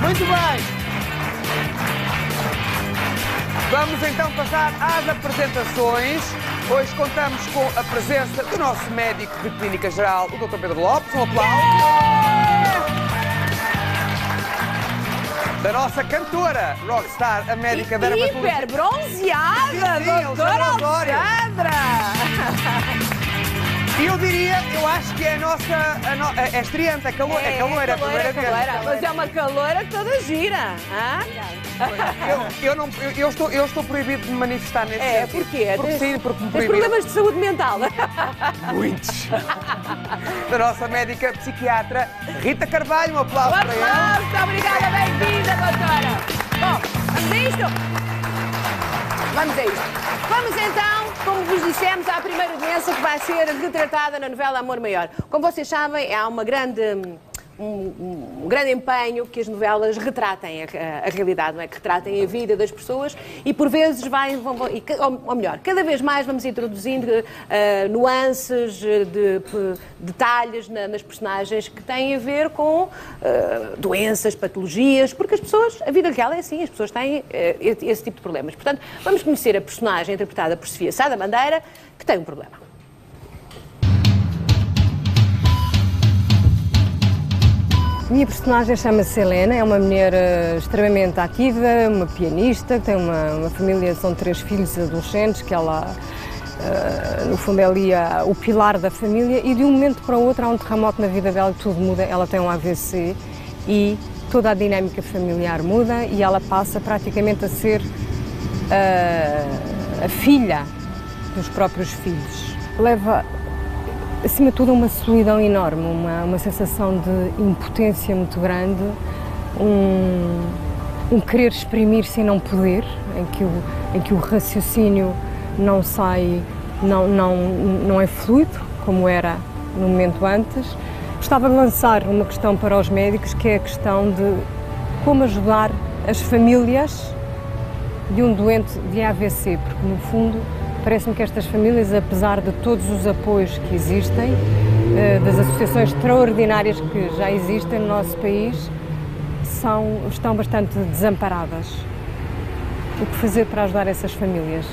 Muito bem. Vamos então passar às apresentações. Hoje contamos com a presença do nosso médico de Clínica Geral, o Dr. Pedro Lopes. Um aplauso. Da nossa cantora, rockstar, a médica da dermatologia. Hiper bronzeada, doutora Alexandra! E eu diria, eu acho que é a nossa, é estreante, é caloira, primeira vez. Mas é uma caloira toda gira. Eu estou proibido de me manifestar nesse sentido. Porquê? Porque sim, porque me Tens proibiram. problemas de saúde mental. Muitos. Da nossa médica psiquiatra, Rita Carvalho. Um aplauso para ela. Muito obrigada, bem-vinda, doutora. Bom, vamos a isto? Vamos a isto. Vamos então, como vos dissemos, à primeira doença que vai ser retratada na novela Amor Maior. Como vocês sabem, há um grande empenho que as novelas retratem a realidade, não é? Que retratem a vida das pessoas e por vezes ou melhor, cada vez mais vamos introduzindo nuances, detalhes nas personagens que têm a ver com doenças, patologias, porque as pessoas, a vida real é assim, as pessoas têm esse tipo de problemas. Portanto, vamos conhecer a personagem interpretada por Sofia Sá da Bandeira, que tem um problema. A minha personagem chama-se Helena, é uma mulher extremamente ativa, uma pianista, que tem uma família, são 3 filhos adolescentes, que ela, no fundo, é ali o pilar da família, e de um momento para o outro há um terremoto na vida dela, tudo muda, ela tem um AVC e toda a dinâmica familiar muda e ela passa praticamente a ser a filha dos próprios filhos. Leva acima de tudo, uma solidão enorme, uma sensação de impotência muito grande, um querer exprimir-se e não poder, em que o raciocínio não sai, não é fluido, como era no momento antes. Gostava de lançar uma questão para os médicos, que é a questão de como ajudar as famílias de um doente de AVC, porque, no fundo, parece-me que estas famílias, apesar de todos os apoios que existem, das associações extraordinárias que já existem no nosso país, estão bastante desamparadas. O que fazer para ajudar essas famílias?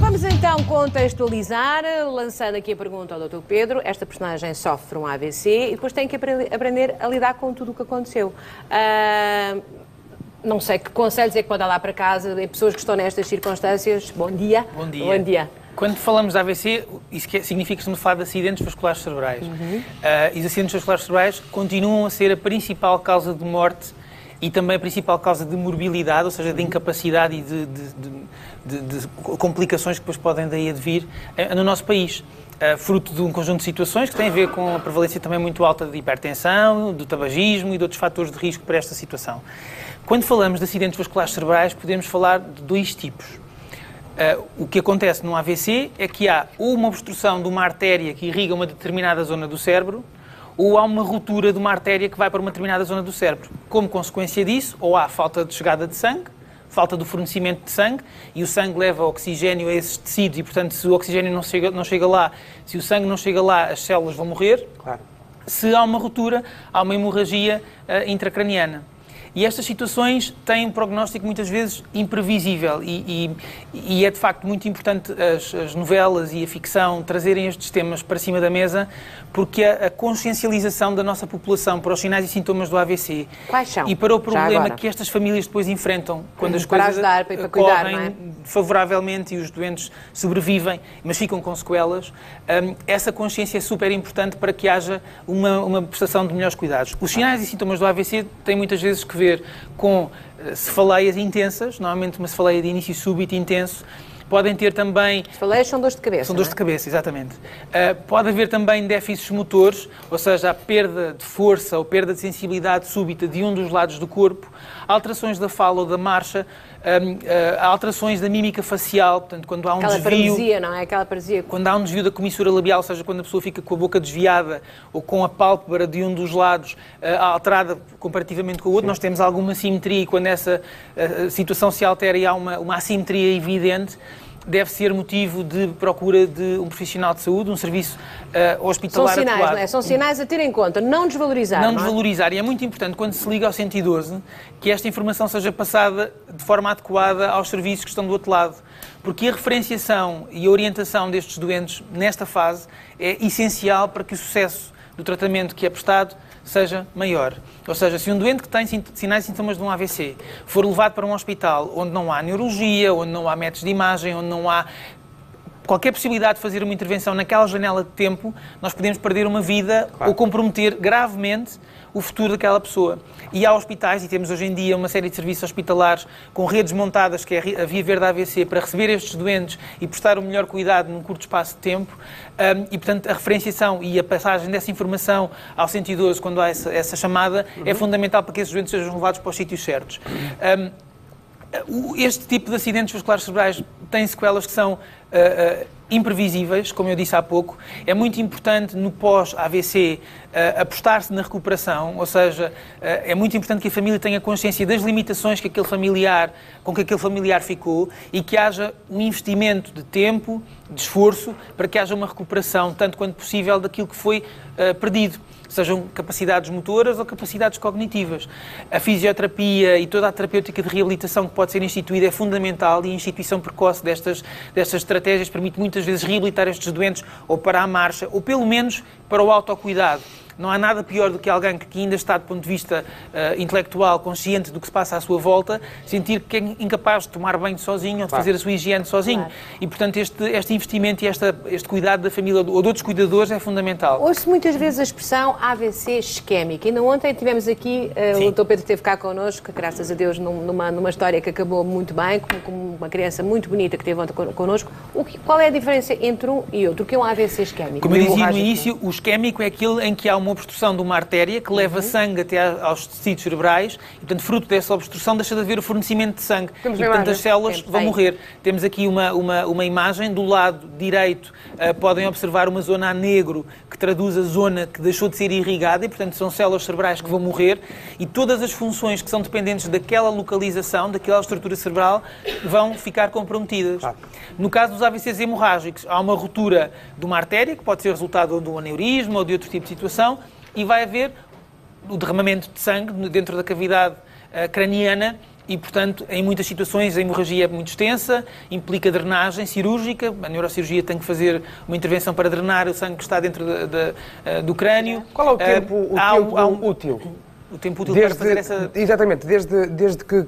Vamos então contextualizar, lançando aqui a pergunta ao Dr. Pedro. Esta personagem sofre um AVC e depois tem que aprender a lidar com tudo o que aconteceu. Não sei que conselhos é que pode dar lá para casa em pessoas que estão nestas circunstâncias. Bom dia. Bom dia. Bom dia. Quando falamos de AVC, isso significa que estamos a falar de acidentes vasculares cerebrais. E os acidentes vasculares cerebrais continuam a ser a principal causa de morte e também a principal causa de morbilidade, ou seja, de incapacidade e de complicações que depois podem daí advir no nosso país. Fruto de um conjunto de situações que têm a ver com a prevalência também muito alta de hipertensão, do tabagismo e de outros fatores de risco para esta situação. Quando falamos de acidentes vasculares cerebrais, podemos falar de 2 tipos. O que acontece no AVC é que há ou uma obstrução de uma artéria que irriga uma determinada zona do cérebro, ou há uma ruptura de uma artéria que vai para uma determinada zona do cérebro. Como consequência disso, ou há falta de chegada de sangue, falta do fornecimento de sangue, e o sangue leva oxigênio a esses tecidos, e, portanto, se o oxigênio não chega lá, se o sangue não chega lá, as células vão morrer. Claro. Se há uma ruptura, há uma hemorragia intracraniana. E estas situações têm um prognóstico muitas vezes imprevisível e é de facto muito importante as novelas e a ficção trazerem estes temas para cima da mesa, porque a consciencialização da nossa população para os sinais e sintomas do AVC e para o problema que estas famílias depois enfrentam quando as coisas correm favoravelmente e os doentes sobrevivem, mas ficam com sequelas, essa consciência é super importante para que haja uma prestação de melhores cuidados. Os sinais e sintomas do AVC têm muitas vezes que ver com cefaleias intensas, normalmente uma cefaleia de início súbito intenso. Podem ter também... Cefaleias são dores de cabeça. São dores de cabeça, exatamente. Pode haver também déficits motores, ou seja, a perda de força ou perda de sensibilidade súbita de um dos lados do corpo, alterações da fala ou da marcha, alterações da mímica facial, portanto, quando há um desvio... Aquela paralisia, não é? Aquela paralisia. Quando há um desvio da comissura labial, ou seja, quando a pessoa fica com a boca desviada ou com a pálpebra de um dos lados alterada comparativamente com o outro, nós temos alguma simetria e quando essa situação se altera e há uma assimetria evidente, deve ser motivo de procura de um profissional de saúde, um serviço hospitalar São sinais, adequado. não é? São sinais a ter em conta, não desvalorizar. Não desvalorizar. E é muito importante, quando se liga ao 112, que esta informação seja passada de forma adequada aos serviços que estão do outro lado. Porque a referenciação e a orientação destes doentes nesta fase é essencial para que o sucesso do tratamento que é prestado seja maior. Ou seja, se um doente que tem sinais e sintomas de um AVC for levado para um hospital onde não há neurologia, onde não há métodos de imagem, onde não há qualquer possibilidade de fazer uma intervenção naquela janela de tempo, nós podemos perder uma vida ou comprometer gravemente o futuro daquela pessoa. E há hospitais, e temos hoje em dia uma série de serviços hospitalares com redes montadas, que é a Via Verde AVC, para receber estes doentes e prestar o melhor cuidado num curto espaço de tempo. E, portanto, a referenciação e a passagem dessa informação ao 112, quando há essa chamada, é fundamental para que esses doentes sejam levados para os sítios certos. Este tipo de acidentes vasculares cerebrais tem sequelas que são imprevisíveis, como eu disse há pouco. É muito importante no pós-AVC apostar-se na recuperação, ou seja, é muito importante que a família tenha consciência das limitações com que aquele familiar ficou e que haja um investimento de tempo, de esforço, para que haja uma recuperação, tanto quanto possível, daquilo que foi perdido. Sejam capacidades motoras ou capacidades cognitivas. A fisioterapia e toda a terapêutica de reabilitação que pode ser instituída é fundamental, e a instituição precoce destas estratégias permite muitas vezes reabilitar estes doentes ou para a marcha, ou pelo menos para o autocuidado. Não há nada pior do que alguém que ainda está, do ponto de vista intelectual, consciente do que se passa à sua volta, sentir que é incapaz de tomar banho sozinho ou de fazer a sua higiene sozinho. Claro. E, portanto, este investimento e este cuidado da família ou de outros cuidadores é fundamental. Ouço muitas vezes a expressão AVC isquémico. Ainda ontem tivemos aqui, o Dr. Pedro esteve cá connosco, graças a Deus, numa história que acabou muito bem, com uma criança muito bonita que esteve ontem connosco. Qual é a diferença entre um e outro? O que é um AVC isquémico? Como eu dizia no início, o isquémico é aquele em que há uma obstrução de uma artéria que leva sangue até aos tecidos cerebrais e, portanto, fruto dessa obstrução deixa de haver o fornecimento de sangue. E, portanto, as células vão morrer. Temos aqui uma imagem. Do lado direito podem observar uma zona a negro que traduz a zona que deixou de ser irrigada e, portanto, são células cerebrais que vão morrer e todas as funções que são dependentes daquela localização, daquela estrutura cerebral, vão ficar comprometidas. Claro. No caso dos AVCs hemorrágicos, há uma ruptura de uma artéria, que pode ser resultado de um aneurisma ou de outro tipo de situação, e vai haver o derramamento de sangue dentro da cavidade craniana e, portanto, em muitas situações a hemorragia é muito extensa, implica drenagem cirúrgica, a neurocirurgia tem que fazer uma intervenção para drenar o sangue que está dentro do crânio. Qual é o tempo, útil? O tempo útil para fazer essa... Exatamente, desde que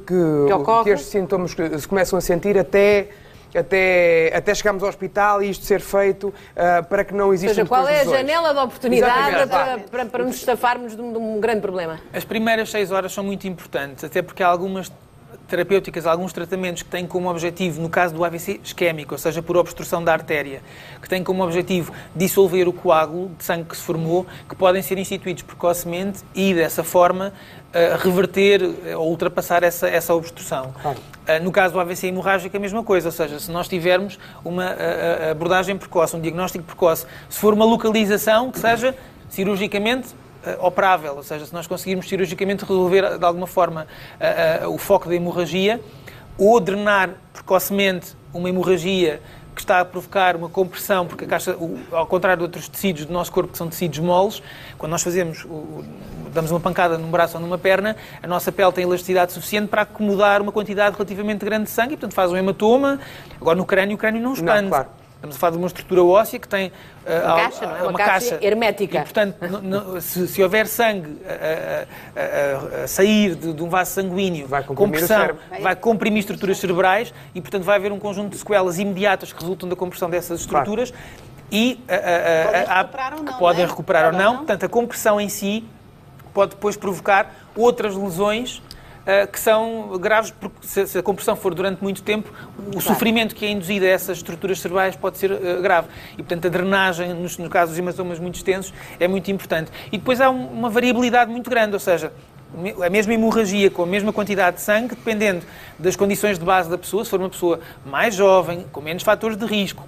estes sintomas se começam a sentir até chegarmos ao hospital e isto ser feito para que não exista. Ou seja, qual é a janela de oportunidade para nos estafarmos de um grande problema? As primeiras 6 horas são muito importantes, até porque há algumas terapêuticas, alguns tratamentos que têm como objetivo, no caso do AVC isquémico, ou seja, por obstrução da artéria, que têm como objetivo dissolver o coágulo de sangue que se formou, que podem ser instituídos precocemente e, dessa forma, reverter ou ultrapassar essa obstrução. Claro. No caso do AVC hemorrágico, a mesma coisa, ou seja, se nós tivermos uma abordagem precoce, um diagnóstico precoce, se for uma localização que seja cirurgicamente operável, ou seja, se nós conseguirmos cirurgicamente resolver de alguma forma o foco da hemorragia, ou drenar precocemente uma hemorragia que está a provocar uma compressão, porque a caixa, ao contrário de outros tecidos do nosso corpo, que são tecidos moles, quando nós damos uma pancada num braço ou numa perna, a nossa pele tem elasticidade suficiente para acomodar uma quantidade relativamente grande de sangue e, portanto, faz um hematoma. Agora, o crânio não expande. Não, claro. Estamos a falar de uma estrutura óssea que tem uma caixa, não é? Uma caixa hermética. E, portanto, se houver sangue a sair de um vaso sanguíneo com pressão, vai comprimir estruturas cerebrais e, portanto, vai haver um conjunto de sequelas imediatas que resultam da compressão dessas estruturas e podem recuperar ou não. Portanto, a compressão em si pode depois provocar outras lesões que são graves, porque se a compressão for durante muito tempo, o sofrimento que é induzido a essas estruturas cerebrais pode ser grave. E, portanto, a drenagem, no caso dos hematomas muito extensos, é muito importante. E depois há uma variabilidade muito grande, ou seja, a mesma hemorragia com a mesma quantidade de sangue, dependendo das condições de base da pessoa, se for uma pessoa mais jovem, com menos fatores de risco,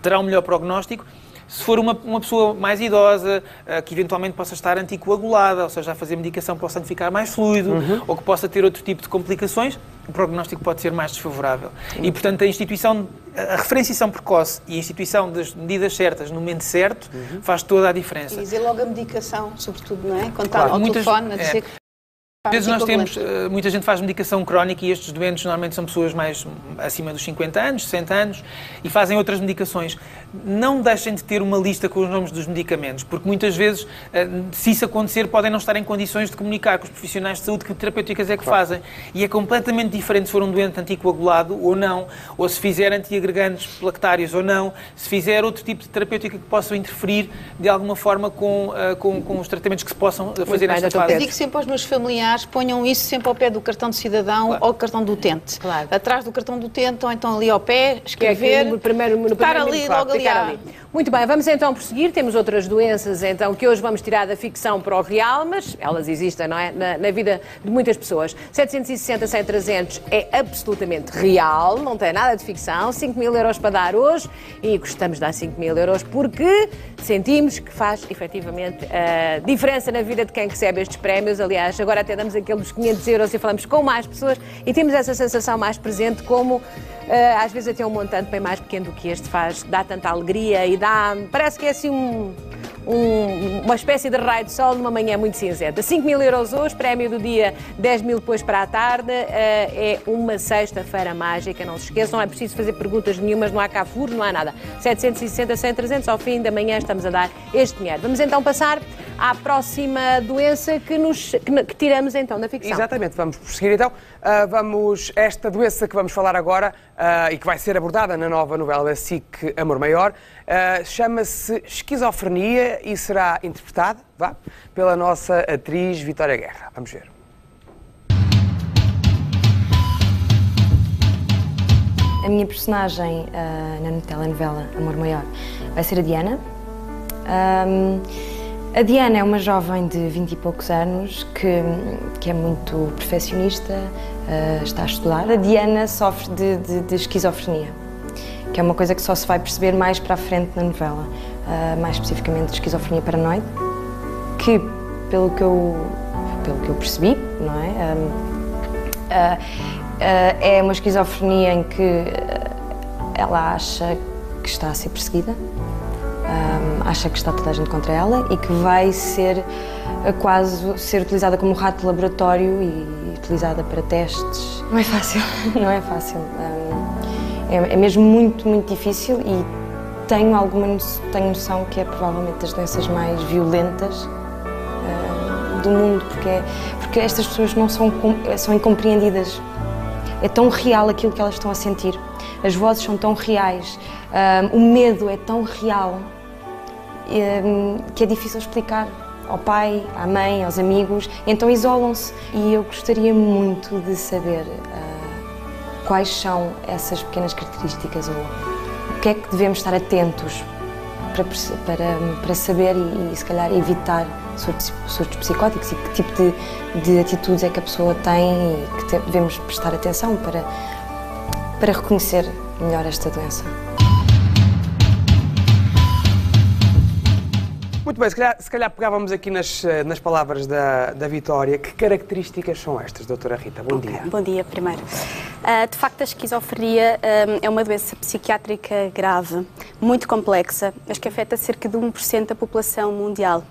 terá um melhor prognóstico. Se for uma pessoa mais idosa, que eventualmente possa estar anticoagulada, ou seja, a fazer medicação para o sangue ficar mais fluido, ou que possa ter outro tipo de complicações, o prognóstico pode ser mais desfavorável. E, portanto, a referenciação precoce e a instituição das medidas certas no momento certo faz toda a diferença. E dizer logo a medicação, sobretudo, não é? Quando está ao telefone a dizer que... Às vezes nós temos, muita gente faz medicação crónica e estes doentes normalmente são pessoas mais acima dos 50 anos, 60 anos e fazem outras medicações. Não deixem de ter uma lista com os nomes dos medicamentos, porque muitas vezes, se isso acontecer, podem não estar em condições de comunicar com os profissionais de saúde que terapêuticas é que fazem. E é completamente diferente se for um doente anticoagulado ou não, ou se fizer antiagregantes plaquetários ou não, se fizer outro tipo de terapêutica que possa interferir de alguma forma com os tratamentos que se possam fazer nesta fase. Eu digo sempre aos meus familiares, ponham isso sempre ao pé do cartão de cidadão ou cartão do utente. Claro. Atrás do cartão do utente ou então ali ao pé, escrever, no primeiro estar ali, logo ali. Muito bem, vamos então prosseguir. Temos outras doenças então que hoje vamos tirar da ficção para o real, mas elas existem, não é? Na vida de muitas pessoas. 760, 100, 300 é absolutamente real, não tem nada de ficção. 5.000 euros para dar hoje e gostamos de dar 5.000 euros porque sentimos que faz efetivamente diferença na vida de quem recebe estes prémios. Aliás, agora até damos aqueles 500 euros e falamos com mais pessoas e temos essa sensação mais presente como às vezes até um montante bem mais pequeno do que este dá tanta alegria e parece que é assim uma espécie de raio de sol numa manhã muito cinzenta. 5.000 euros hoje, prémio do dia, 10.000 depois para a tarde, é uma sexta-feira mágica, não se esqueçam, não é preciso fazer perguntas nenhumas, não há cá furos, não há nada. 760, 100, 300, ao fim da manhã estamos a dar este dinheiro. Vamos então passar à próxima doença que tiramos então da ficção. Exatamente, vamos prosseguir então. Esta doença que vamos falar agora e que vai ser abordada na nova novela da SIC Amor Maior, chama-se Esquizofrenia e será interpretada pela nossa atriz Vitória Guerra. Vamos ver. A minha personagem na telenovela Amor Maior vai ser a Diana. A Diana é uma jovem de 20 e poucos anos que é muito perfeccionista, está a estudar. A Diana sofre de esquizofrenia, que é uma coisa que só se vai perceber mais para a frente na novela, mais especificamente de esquizofrenia paranoide, que, pelo que eu percebi, não é? É uma esquizofrenia em que ela acha que está a ser perseguida, acha que está toda a gente contra ela e que vai ser utilizada como rato de laboratório e utilizada para testes. Não é fácil, não é fácil. É mesmo muito, muito difícil e tenho noção que é provavelmente das doenças mais violentas do mundo, porque estas pessoas não são incompreendidas. É tão real aquilo que elas estão a sentir. As vozes são tão reais, o medo é tão real que é difícil explicar ao pai, à mãe, aos amigos, então isolam-se. E eu gostaria muito de saber quais são essas pequenas características ou o que é que devemos estar atentos para saber e se calhar evitar surtos psicóticos e que tipo de atitudes é que a pessoa tem e que devemos prestar atenção para reconhecer melhor esta doença. Muito bem, se calhar pegávamos aqui nas palavras da Vitória. Que características são estas, doutora Rita? Bom dia. Bom dia, primeiro. De facto, a esquizofrenia é uma doença psiquiátrica grave, muito complexa, mas que afeta cerca de 1% da população mundial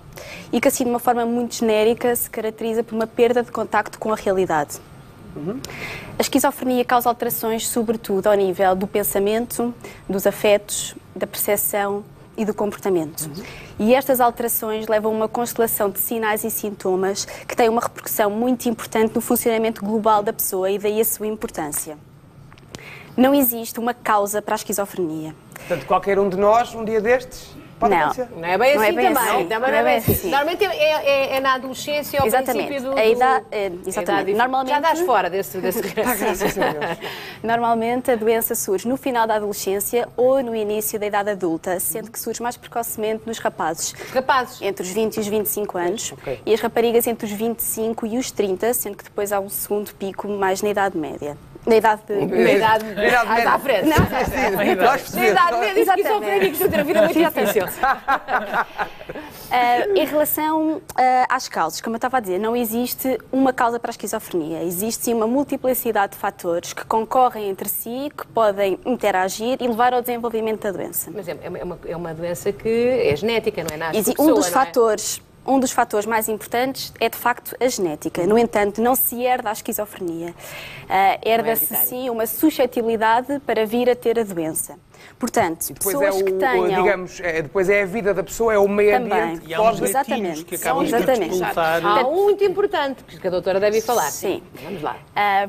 e que, assim, de uma forma muito genérica, se caracteriza por uma perda de contacto com a realidade. A esquizofrenia causa alterações, sobretudo, ao nível do pensamento, dos afetos, da percepção e do comportamento. E estas alterações levam a uma constelação de sinais e sintomas que têm uma repercussão muito importante no funcionamento global da pessoa e daí a sua importância. Não existe uma causa para a esquizofrenia. Portanto, qualquer um de nós, um dia destes, pode acontecer. Não é bem assim também. Não é bem assim. Normalmente é na adolescência ou ao princípio do... Exatamente. Normalmente, já estás fora desse Normalmente a doença surge no final da adolescência ou no início da idade adulta, sendo que surge mais precocemente nos rapazes. Entre os 20 e os 25 anos. E as raparigas entre os 25 e os 30, sendo que depois há um segundo pico mais na idade média. Na idade de... Na idade à frente. Nós percebemos. Na idade média, esquizofrénicos vão ter a vida muito difícil. Em relação às causas, como eu estava a dizer, não existe uma causa para a esquizofrenia. Existe sim uma multiplicidade de fatores que concorrem entre si, que podem interagir e levar ao desenvolvimento da doença. Mas é uma doença que é genética, não é? Nasce com a pessoa, Um dos fatores mais importantes é, de facto, a genética. No entanto, não se herda a esquizofrenia. Herda-se, sim, uma suscetibilidade para vir a ter a doença. Portanto, pessoas que tenham... Digamos, depois é a vida da pessoa, é o meio ambiente que pode... Exatamente. Que acabam por expulsar. Há um muito importante, que a doutora deve falar. Sim. Vamos lá.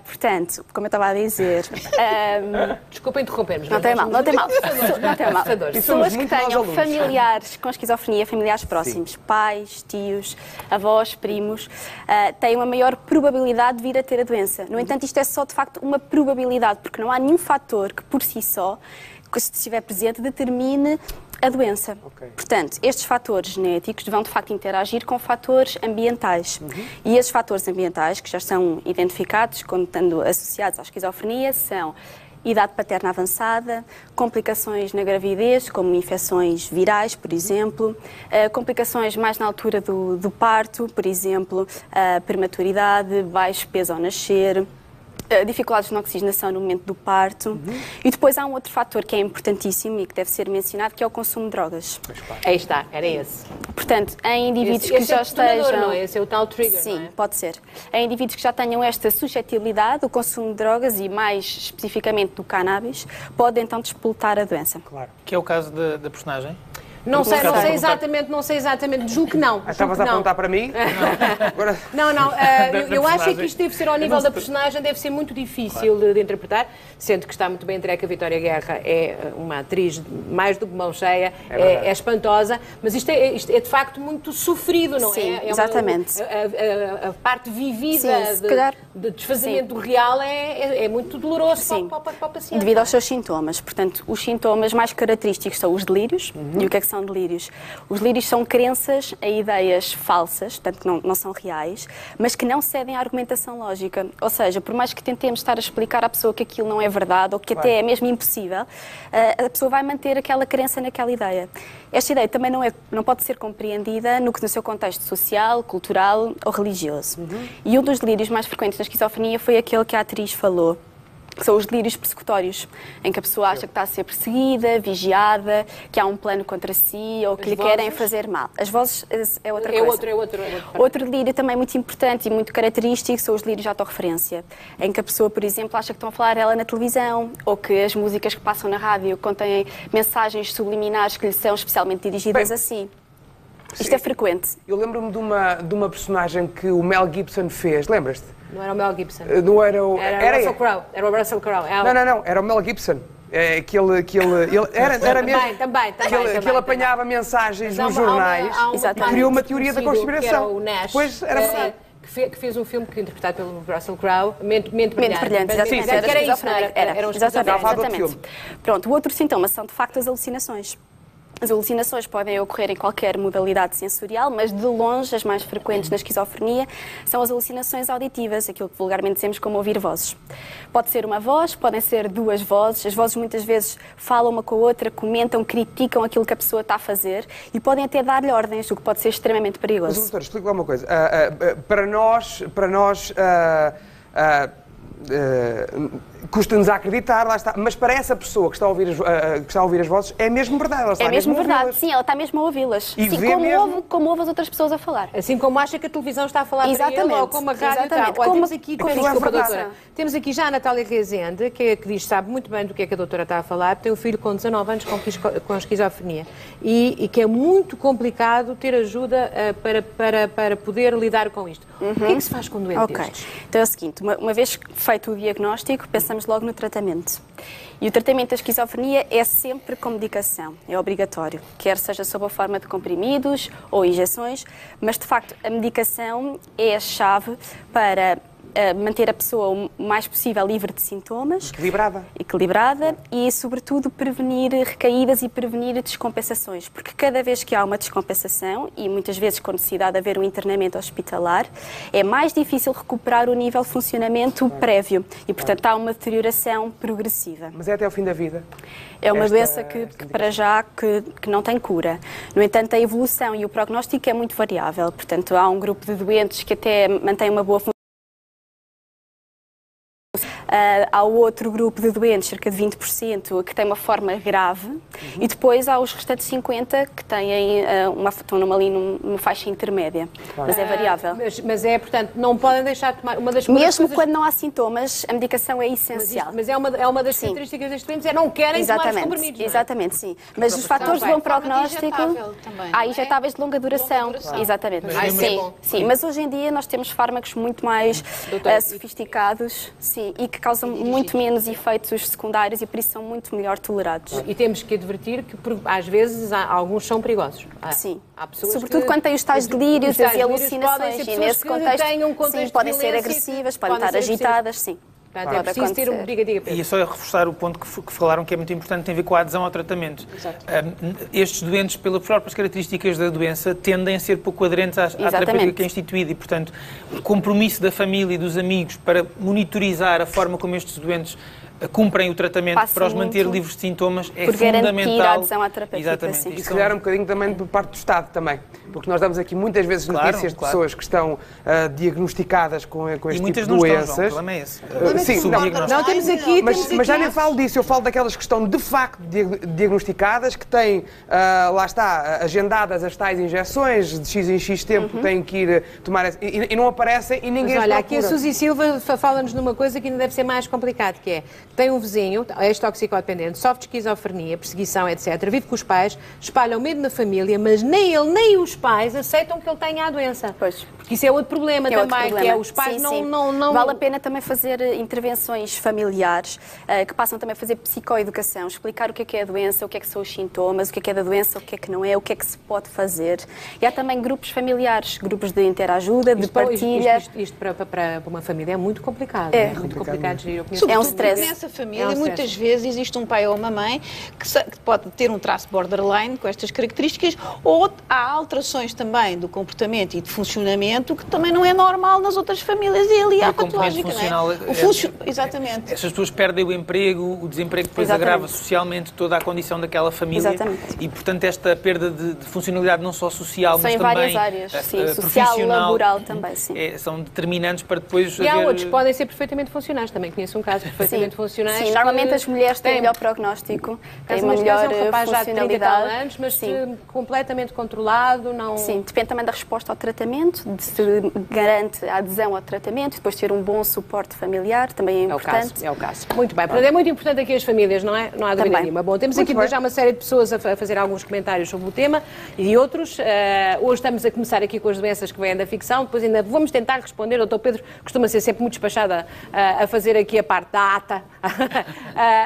Portanto, como eu estava a dizer... Desculpa interrompermos. Não tem mal, não tem mal. Não tem mal. Pessoas que muito maus tenham alunos. familiares com esquizofrenia, familiares próximos, pais, tios, avós, primos, têm uma maior probabilidade de vir a ter a doença. No entanto, isto é só, de facto, uma probabilidade, porque não há nenhum fator que, por si só, que se estiver presente, determine a doença. Okay. Portanto, estes fatores genéticos vão, de facto, interagir com fatores ambientais. E esses fatores ambientais, que já são identificados como estando associados à esquizofrenia, são idade paterna avançada, complicações na gravidez, como infecções virais, por exemplo, complicações mais na altura do parto, por exemplo, prematuridade, baixo peso ao nascer, dificuldades na oxigenação no momento do parto. E depois há um outro fator que é importantíssimo e que deve ser mencionado, que é o consumo de drogas. Aí está, era esse. Portanto, em indivíduos que já estejam... Não é? Esse é o tal trigger, Sim, não é? pode ser. Em indivíduos que já tenham esta suscetibilidade, o consumo de drogas e mais especificamente do cannabis, pode então despoltar a doença. Claro. Que é o caso da personagem? Não sei exatamente, julgo que não. Estavas a apontar para mim? Agora... Não, eu acho personagem. que isto deve ser ao nível da personagem, deve ser muito difícil de interpretar, sendo que está muito bem entregue. A Vitória Guerra é uma atriz mais do que mão cheia, é espantosa, mas isto é de facto muito sofrido, não é? Sim, exatamente. A parte vivida de desfazimento real é muito doloroso para o paciente. Devido aos seus sintomas. Portanto, os sintomas mais característicos são os delírios. E o que é que são delírios? Os delírios são crenças a ideias falsas, portanto que não são reais, mas que não cedem à argumentação lógica. Ou seja, por mais que tentemos estar a explicar à pessoa que aquilo não é verdade ou que até é mesmo impossível, a pessoa vai manter aquela crença naquela ideia. Esta ideia também não pode ser compreendida no seu contexto social, cultural ou religioso. E um dos delírios mais frequentes na esquizofrenia foi aquele que a atriz falou, que são os delírios persecutórios, em que a pessoa acha que está a ser perseguida, vigiada, que há um plano contra si ou que lhe querem fazer mal. As vozes é outra coisa. Outro delírio também muito importante e muito característico são os delírios de autorreferência, em que a pessoa, por exemplo, acha que estão a falar ela na televisão ou que as músicas que passam na rádio contêm mensagens subliminares que lhe são especialmente dirigidas a si. Isto é frequente. Eu lembro-me de uma personagem que o Mel Gibson fez, lembras-te? Não era o Mel Gibson. Não era o... Era Russell Crowe. Era o Russell Crowe. Não, era o Mel Gibson. Era mesmo também. que ele apanhava mensagens nos jornais e criou uma teoria da conspiração. Que era o Nash. Pois era verdade. Que fez um filme que interpretado pelo Russell Crowe, Mente Brilhante. Exatamente. Era isso, não era? Era um Exatamente. Pronto, o outro sintoma são, de facto, as alucinações. As alucinações podem ocorrer em qualquer modalidade sensorial, mas de longe as mais frequentes na esquizofrenia são as alucinações auditivas, aquilo que vulgarmente dizemos como ouvir vozes. Pode ser uma voz, podem ser duas vozes, as vozes muitas vezes falam uma com a outra, comentam, criticam aquilo que a pessoa está a fazer e podem até dar-lhe ordens, o que pode ser extremamente perigoso. Mas, doutor, explique lá uma coisa. Para nós custa-nos a acreditar, lá está. Mas para essa pessoa que está a ouvir as vozes, é mesmo verdade. Ela está mesmo verdade, sim, ela está mesmo a ouvi-las. E como ouve as outras pessoas a falar. Assim como acha que a televisão está a falar para ele, ou como a rádio está. Olha, temos aqui já a Natália Rezende, que diz, sabe muito bem do que é que a doutora está a falar, tem um filho com 19 anos com esquizofrenia e que é muito complicado ter ajuda para poder lidar com isto. O que é que se faz com um doente destes? Então é o seguinte, uma vez feito o diagnóstico, pensamos logo no tratamento. E o tratamento da esquizofrenia é sempre com medicação, é obrigatório, quer seja sob a forma de comprimidos ou injeções, mas de facto a medicação é a chave para manter a pessoa o mais possível livre de sintomas. Equilibrada e, sobretudo, prevenir recaídas e prevenir descompensações, porque cada vez que há uma descompensação, e muitas vezes com necessidade de haver um internamento hospitalar, é mais difícil recuperar o nível de funcionamento prévio e, portanto, há uma deterioração progressiva. Mas é até ao fim da vida? É uma doença que para já, que não tem cura. No entanto, a evolução e o prognóstico é muito variável. Portanto, há um grupo de doentes que até mantém uma boa função. Há outro grupo de doentes, cerca de 20%, que tem uma forma grave, e depois há os restantes 50% que têm estão ali numa faixa intermédia. Claro. Mas é variável. Mas é, portanto, não podem deixar de tomar uma das coisas... Mesmo quando não há sintomas, a medicação é essencial. Mas é uma das características destes doentes, não querem tomar os comprimidos. Exatamente, sim. Mas os fatores de bom prognóstico... Há injetáveis de longa duração. Exatamente. Sim, mas hoje em dia nós temos fármacos muito mais sofisticados, sim, e que causam muito menos efeitos secundários e por isso são muito melhor tolerados. E temos que advertir que às vezes alguns são perigosos. Sim. Há sobretudo quando têm os tais delírios e alucinações. E nesse contexto podem ser agressivas, podem estar agitadas, sim. É preciso ter E é só reforçar o ponto que falaram que é muito importante, tem a ver com a adesão ao tratamento. Estes doentes, pelas próprias características da doença, tendem a ser pouco aderentes à terapêutica que é instituída e, portanto, o compromisso da família e dos amigos para monitorizar a forma como estes doentes cumprem o tratamento para os manter livres de sintomas é fundamental. A adesão à terapêutica. Exatamente. E se calhar um bocadinho também por parte do Estado também, porque nós damos aqui muitas vezes notícias de pessoas que estão diagnosticadas com este tipo de doenças. O problema é esse. Sim, não temos aqui... Mas já nem falo disso, eu falo daquelas que estão de facto diagnosticadas, que têm, lá está, agendadas as tais injeções, de X em X tempo têm que ir tomar... E não aparecem e ninguém... Mas olha, aqui a Suzy Silva fala-nos numa coisa que ainda deve ser mais complicado, que é... Tem um vizinho, ex-toxicodependente, sofre de esquizofrenia, perseguição, etc. Vive com os pais, espalha o medo na família, mas nem ele nem os pais aceitam que ele tenha a doença. Pois. Porque isso é outro problema também, que é os pais não... Vale a pena também fazer intervenções familiares, que passam também a fazer psicoeducação, explicar o que é a doença, o que são os sintomas, o que é da doença, o que é que não é, o que é que se pode fazer. E há também grupos familiares, grupos de interajuda, de partilha. Isto para uma família é muito complicado. É muito complicado gerir. É um stress. Nessa família, muitas vezes, existe um pai ou uma mãe que pode ter um traço borderline com estas características, ou há alterações também do comportamento e de funcionamento que também não é normal nas outras famílias e ali há patológica, não é? Exatamente. Essas pessoas perdem o emprego, o desemprego depois agrava socialmente toda a condição daquela família. Exatamente. E, portanto, esta perda de funcionalidade não só social, mas também várias áreas, sim, social, laboral também, sim. São determinantes para depois E há outros que podem ser perfeitamente funcionais. Também conheço um caso perfeitamente funcionais. Sim, normalmente as mulheres têm melhor prognóstico, têm uma melhor funcionalidade. Anos, mas completamente controlado, não... Sim, depende também da resposta ao tratamento, de se garante a adesão ao tratamento, depois ter um bom suporte familiar, também é importante. É o caso. Muito bem, portanto é muito importante aqui as famílias, não é? Não há dúvida nenhuma. Bom, temos aqui já uma série de pessoas a fazer alguns comentários sobre o tema e outros. Hoje estamos a começar aqui com as doenças que vêm da ficção, depois ainda vamos tentar responder. O Dr. Pedro costuma ser sempre muito despachado a fazer aqui a parte da ata,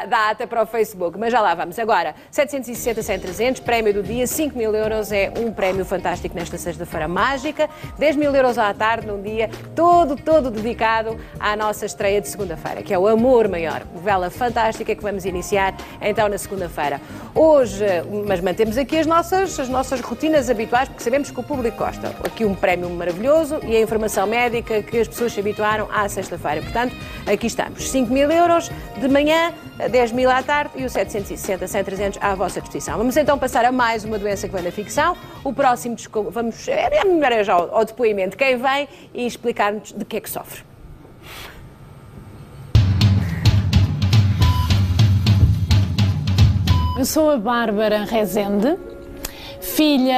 da ata para o Facebook, mas já lá vamos. Agora, 760, 100, 300, prémio do dia, 5 mil euros é um prémio fantástico nesta sexta-feira mágica, 10 mil euros à tarde, num dia todo dedicado à nossa estreia de segunda-feira, que é o Amor Maior, novela fantástica que vamos iniciar então na segunda-feira. Hoje, mas mantemos aqui as nossas rotinas habituais, porque sabemos que o público gosta. Aqui um prémio maravilhoso e a informação médica que as pessoas se habituaram à sexta-feira. Portanto, aqui estamos, 5 mil euros de manhã, 10 mil à tarde e o 760, 100, 300 à vossa disposição. Vamos então passar a mais uma doença que vem da ficção. O próximo, é melhor já ao depoimento, quem vem e explicar-nos de que é que sofre. Eu sou a Bárbara Rezende, filha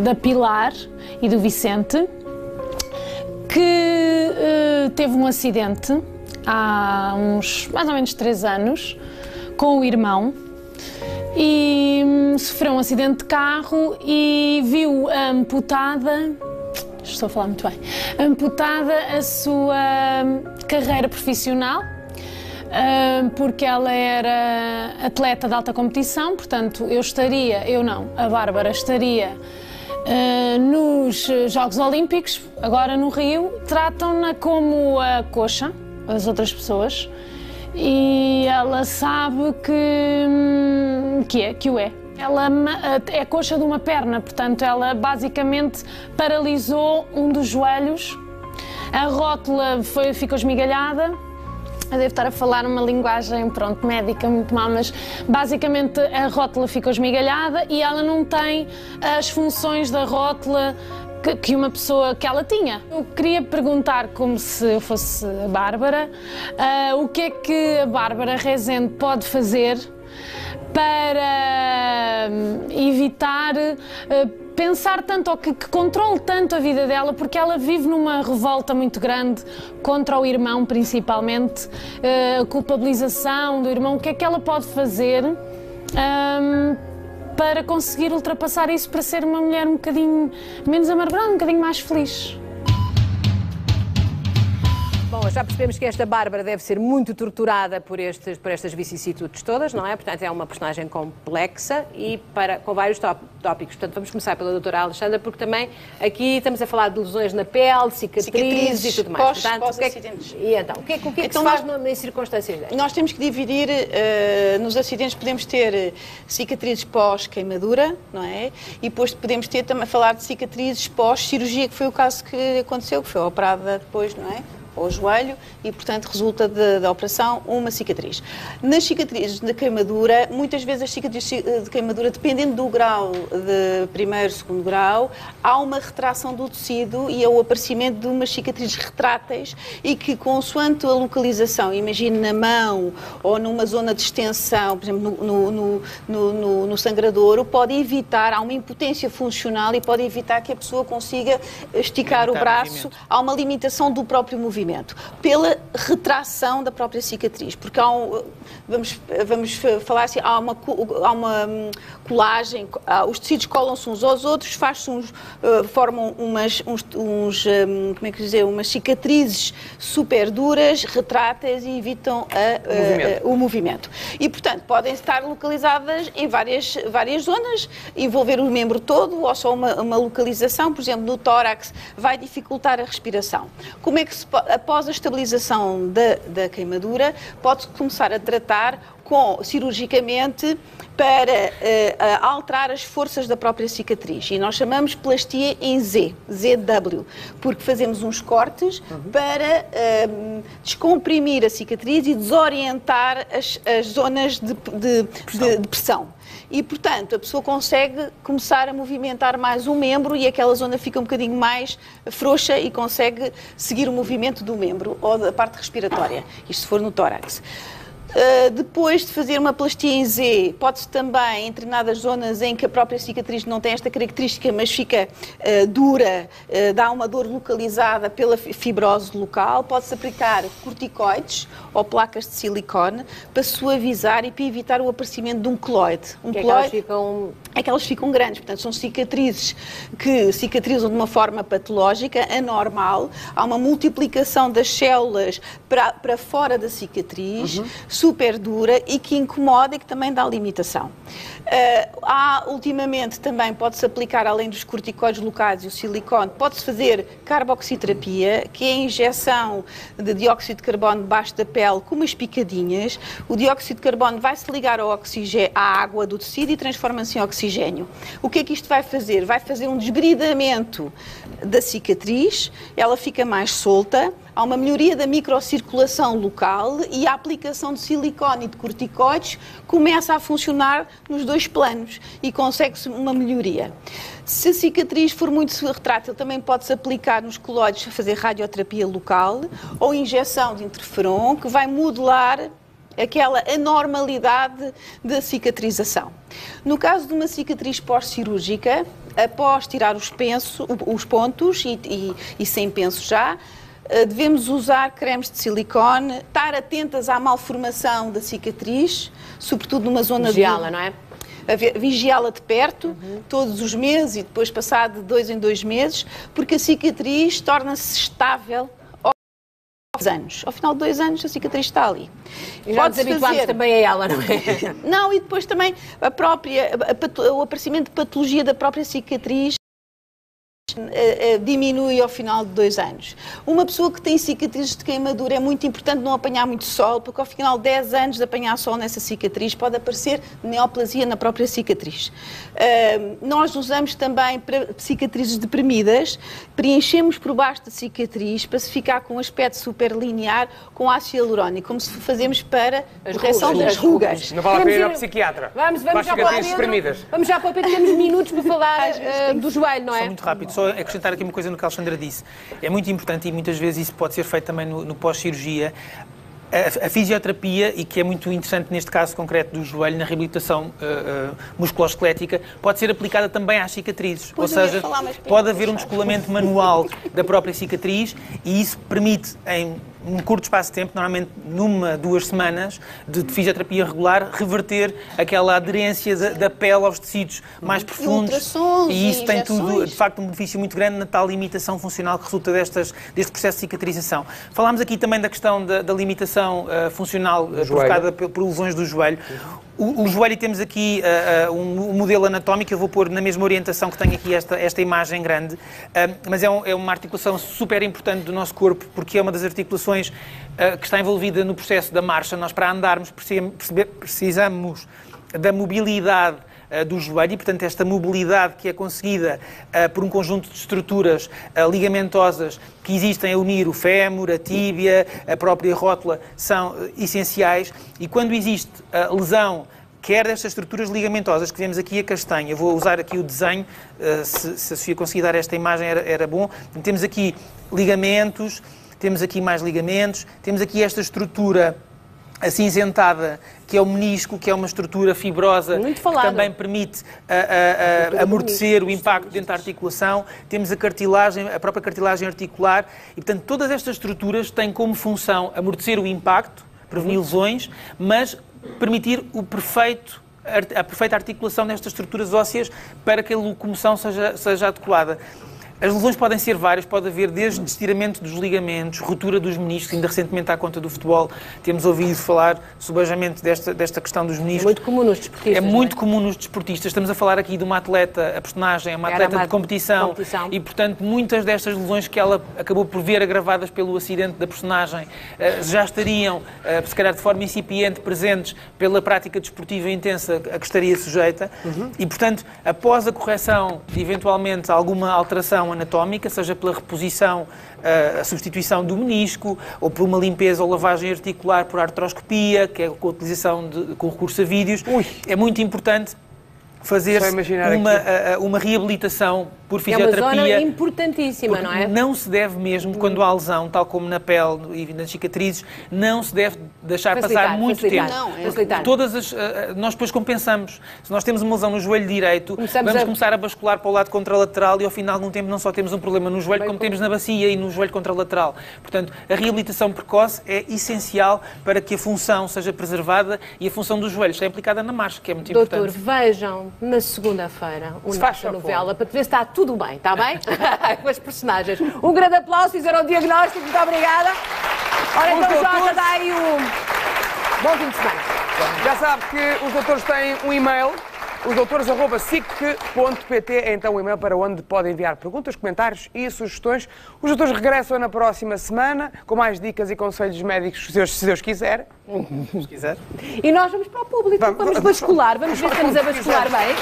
da Pilar e do Vicente, que teve um acidente há uns mais ou menos 3 anos com o irmão e sofreu um acidente de carro e viu amputada, estou a falar muito bem, amputada a sua carreira profissional, porque ela era atleta de alta competição, portanto a Bárbara estaria nos Jogos Olímpicos, agora no Rio, tratam-na como a coxa, as outras pessoas, e ela sabe que o é. Ela é coxa de uma perna, portanto ela basicamente paralisou um dos joelhos, a rótula ficou esmigalhada. Eu devo estar a falar uma linguagem, pronto, médica muito mal, mas basicamente a rótula ficou esmigalhada e ela não tem as funções da rótula que uma pessoa que ela tinha. Eu queria perguntar, como se eu fosse a Bárbara, o que é que a Bárbara Rezende pode fazer para evitar pensar tanto, ou que controle tanto a vida dela, porque ela vive numa revolta muito grande contra o irmão, principalmente, a culpabilização do irmão. O que é que ela pode fazer para conseguir ultrapassar isso, para ser uma mulher um bocadinho menos amargurada, um bocadinho mais feliz? Bom, já percebemos que esta Bárbara deve ser muito torturada por estas vicissitudes todas, não é? Portanto, é uma personagem complexa e com vários tópicos. Portanto, vamos começar pela doutora Alexandra, porque também aqui estamos a falar de lesões na pele, cicatrizes e tudo mais. Pós-acidentes. E então, o que é que se faz em circunstâncias destas? Nós temos que dividir, nos acidentes podemos ter cicatrizes pós-queimadura, não é? E depois podemos ter também falar de cicatrizes pós-cirurgia, que foi o caso que aconteceu, que foi operada depois, não é? Ao joelho e, portanto, resulta da operação uma cicatriz. Nas cicatrizes de queimadura, muitas vezes as cicatrizes de queimadura, dependendo do grau de primeiro, segundo grau, há uma retração do tecido e é o aparecimento de umas cicatrizes retráteis e que, consoante a localização, imagine na mão ou numa zona de extensão, por exemplo, no sangradouro, pode evitar, há uma impotência funcional e pode evitar que a pessoa consiga esticar o braço, há uma limitação do próprio movimento, pela retração da própria cicatriz, porque vamos falar assim, há uma colagem, os tecidos colam-se uns aos outros, formam umas cicatrizes super duras, retráteis e evitam o movimento. E, portanto, podem estar localizadas em várias zonas, envolver o membro todo ou só uma localização, por exemplo, no tórax, vai dificultar a respiração. Como é que após a estabilização da queimadura, pode-se começar a tratar cirurgicamente para alterar as forças da própria cicatriz. E nós chamamos plastia em ZW, porque fazemos uns cortes para descomprimir a cicatriz e desorientar as zonas de pressão. E, portanto, a pessoa consegue começar a movimentar mais um membro e aquela zona fica um bocadinho mais frouxa e consegue seguir o movimento do membro ou da parte respiratória, isto se for no tórax. Depois de fazer uma plastia em Z, pode-se também, em determinadas zonas em que a própria cicatriz não tem esta característica, mas fica dura, dá uma dor localizada pela fibrose local, pode-se aplicar corticoides ou placas de silicone para suavizar e para evitar o aparecimento de um queloide. É que elas ficam grandes, portanto são cicatrizes que cicatrizam de uma forma patológica, anormal, há uma multiplicação das células para fora da cicatriz, super dura e que incomoda e que também dá limitação. Ultimamente também pode-se aplicar, além dos corticoides locais e o silicone, pode-se fazer carboxiterapia, que é a injeção de dióxido de carbono debaixo da pele com umas picadinhas. O dióxido de carbono vai-se ligar à água do tecido e transforma-se em oxigênio. O que é que isto vai fazer? Vai fazer um desbridamento da cicatriz, ela fica mais solta, há uma melhoria da microcirculação local e a aplicação de silicone e de corticoides começa a funcionar nos dois planos e consegue-se uma melhoria. Se a cicatriz for muito retrátil, também pode-se aplicar nos queloides a fazer radioterapia local ou injeção de interferon, que vai modular aquela anormalidade da cicatrização. No caso de uma cicatriz pós-cirúrgica, após tirar os pontos e sem penso já, devemos usar cremes de silicone, estar atentas à malformação da cicatriz, sobretudo numa zona vigiá-la, não é? Vigiá-la de perto, todos os meses e depois passado de 2 em 2 meses, porque a cicatriz torna-se estável aos anos. Ao final de 2 anos a cicatriz está ali. E já nos habituámos também a ela, não é? Não, e depois também o aparecimento de patologia da própria cicatriz diminui ao final de 2 anos. Uma pessoa que tem cicatrizes de queimadura é muito importante não apanhar muito sol, porque ao final de 10 anos de apanhar sol nessa cicatriz pode aparecer neoplasia na própria cicatriz. Nós usamos também para cicatrizes deprimidas, preenchemos por baixo da cicatriz para se ficar com um aspecto superlinear com ácido hialurónico, como se fazemos para a correção das rugas. Não vale a pena ir ao psiquiatra. Vamos já para o Pedro. Vamos já para o Pedro, temos minutos para falar do joelho, não é? Só muito rápido, só acrescentar aqui uma coisa no que a Alexandra disse. É muito importante e muitas vezes isso pode ser feito também no pós-cirurgia. A fisioterapia, e que é muito interessante neste caso concreto do joelho, na reabilitação musculoesquelética, pode ser aplicada também às cicatrizes. Ou seja, pode haver um descolamento manual da própria cicatriz e isso permite, em um curto espaço de tempo, normalmente 1-2 semanas de fisioterapia regular, reverter aquela aderência da pele aos tecidos mais profundos. E isso tem tudo, de facto, um benefício muito grande na tal limitação funcional que resulta deste processo de cicatrização. Falámos aqui também da questão da limitação funcional provocada por lesões do joelho. O joelho, temos aqui um modelo anatómico, eu vou pôr na mesma orientação que tenho aqui esta imagem grande, mas é uma articulação super importante do nosso corpo, porque é uma das articulações que está envolvida no processo da marcha. Nós, para andarmos, precisamos da mobilidade do joelho e, portanto, esta mobilidade que é conseguida por um conjunto de estruturas ligamentosas que existem a unir o fémur, a tíbia, a própria rótula, são essenciais. E quando existe lesão, quer destas estruturas ligamentosas que vemos aqui a castanha, vou usar aqui o desenho, se a Sofia conseguir dar esta imagem era bom. Temos aqui ligamentos, temos aqui mais ligamentos, temos aqui esta estrutura acinzentada, que é o menisco, que é uma estrutura fibrosa que também permite amortecer o impacto dentro da articulação. Temos a cartilagem, a própria cartilagem articular e, portanto, todas estas estruturas têm como função amortecer o impacto, prevenir lesões, mas permitir a perfeita articulação nestas estruturas ósseas para que a locomoção seja adequada. As lesões podem ser várias, pode haver desde estiramento dos ligamentos, ruptura dos meniscos, ainda recentemente à conta do futebol temos ouvido falar subejamente desta questão dos meniscos. É muito comum nos desportistas. É muito comum nos desportistas. Estamos a falar aqui de uma atleta, a personagem é uma atleta de competição e, portanto, muitas destas lesões que ela acabou por ver agravadas pelo acidente da personagem já estariam, se calhar de forma incipiente, presentes pela prática desportiva intensa a que estaria sujeita e, portanto, após a correção de eventualmente alguma alteração anatómica, seja pela reposição, a substituição do menisco, ou por uma limpeza ou lavagem articular por artroscopia, que é com a utilização com recurso a vídeos, é muito importante fazer-se uma reabilitação por fisioterapia. É uma zona importantíssima, não é? Não se deve mesmo, quando há lesão, tal como na pele e nas cicatrizes, não se deve deixar passar muito tempo. Nós depois compensamos. Se nós temos uma lesão no joelho direito, vamos começar a bascular para o lado contralateral e ao final de um tempo não só temos um problema no joelho, como temos na bacia e no joelho contralateral. Portanto, a reabilitação precoce é essencial para que a função seja preservada e a função dos joelhos seja aplicada na marcha, que é muito importante. Doutor, vejam na segunda-feira uma novela para ver se está tudo bem, está bem? Com as personagens. Um grande aplauso, fizeram o diagnóstico, muito obrigada. Ora, então, Jota, dá aí bom fim de semana. Já sabe que os doutores têm um e-mail, osdoutores@sic.pt, é então o e-mail para onde podem enviar perguntas, comentários e sugestões. Os doutores regressam na próxima semana com mais dicas e conselhos médicos, se Deus quiser. Se quiser. E nós vamos para o público, vamos bascular, vamos ver se estamos a bascular bem.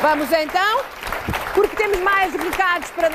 Vamos então, porque temos mais recados para dar.